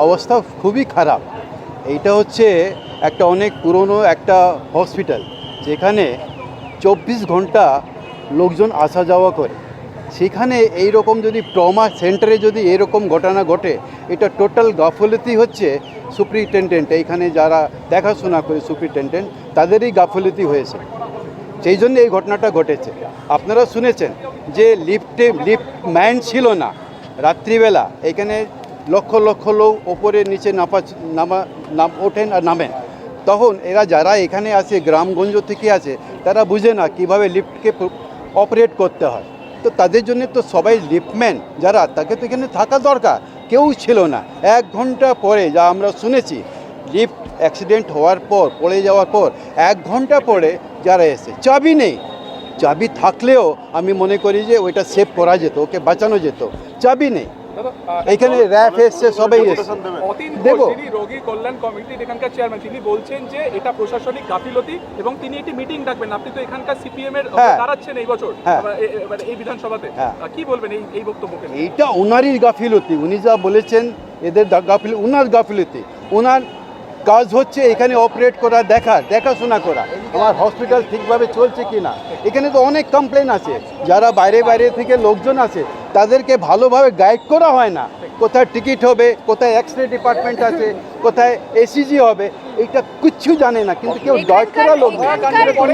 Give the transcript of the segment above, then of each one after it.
অবস্থা খুবই খারাপ। এইটা হচ্ছে একটা অনেক পুরনো একটা হসপিটাল, যেখানে 24 ঘন্টা লোকজন আসা যাওয়া করে। সেখানে এই রকম যদি ট্রমা সেন্টারে যদি এরকম ঘটনা ঘটে, এটা টোটাল গাফলতি হচ্ছে সুপ্রিনটেন্ডেন্ট, এইখানে যারা দেখাশোনা করে সুপ্রিনটেন্ডেন্ট, তাদেরই গাফলতি হয়েছে, সেই জন্য এই ঘটনাটা ঘটেছে। আপনারা শুনেছেন যে লিফট ম্যান ছিল না রাত্রিবেলা, এখানে লক্ষ লক্ষ লোক ওপরে নিচে ওঠেন আর নামেন। তখন এরা যারা এখানে আসে গ্রামগঞ্জ থেকে আসে, তারা বুঝে না কিভাবে লিফটকে অপারেট করতে হয়। তো তাদের জন্য তো সবাই লিফটম্যান যারা, তাকে তো এখানে থাকা দরকার, কেউ ছিল না। 1 ঘন্টা পরে যা আমরা শুনেছি, লিফট অ্যাক্সিডেন্ট হওয়ার পর, পড়ে যাওয়ার পর 1 ঘন্টা পরে যারা এসে, চাবি নেই। চাবি থাকলেও আমি মনে করি যে ওইটা সেভ করা যেত, ওকে বাঁচানো যেত। চাবি নেই, এখানে র্যাফ এসছে, সবাই এসছে। দেখো, রোগী কল্যাণ কমিটির এখানকার চেয়ারম্যান, তিনি বলছেন যে এটা প্রশাসনিক গাফিলতি এবং তিনি একটি মিটিং ডাকবেন। আপনি তো এখানকার সিপিএম এর দাঁড়াচ্ছেন এই বছর এই বিধানসভাতে, কি বলবেন এই বক্তব্যকে? এইটা ওনারই গাফিলতি, উনি যা বলেছেন এদের ওনার গাফিলতি। ওনার কাজ হচ্ছে এখানে অপারেট করা, দেখাশোনা করা আমার হসপিটাল ঠিকভাবে চলছে কি না। এখানে তো অনেক কমপ্লেন আছে, যারা বাইরে থেকে লোকজন আছে তাদেরকে ভালোভাবে গাইড করা হয় না। কোথায় টিকিট হবে, কোথায় এক্সরে ডিপার্টমেন্ট আছে, কোথায় এসিজি হবে, এইটা কিচ্ছু জানে না, কিন্তু কেউ গাইড করা লোক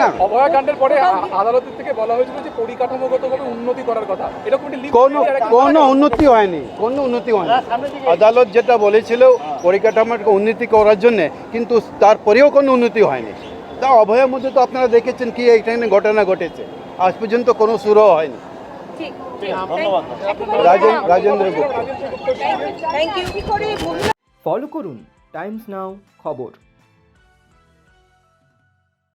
না। অভয়াকাণ্ডের পরে আদালতের থেকে বলা হয়েছিল যে পরিকাঠামোগতভাবে উন্নতি করার কথা, এরকম কোনো উন্নতি হয়নি। আদালত যেটা বলেছিল পরিকাঠামোর উন্নতি করার জন্য, কিন্তু তারপরেও কোনো উন্নতি হয়নি। তা অভয়ের মধ্যে তো আপনারা দেখেছেন কি এখানে ঘটনা ঘটেছে, আজ পর্যন্ত কোনো শুরু হয়নি। রাজেন্দ্র গুপ্ত। ফলো করুন টাইমস নাও খবর।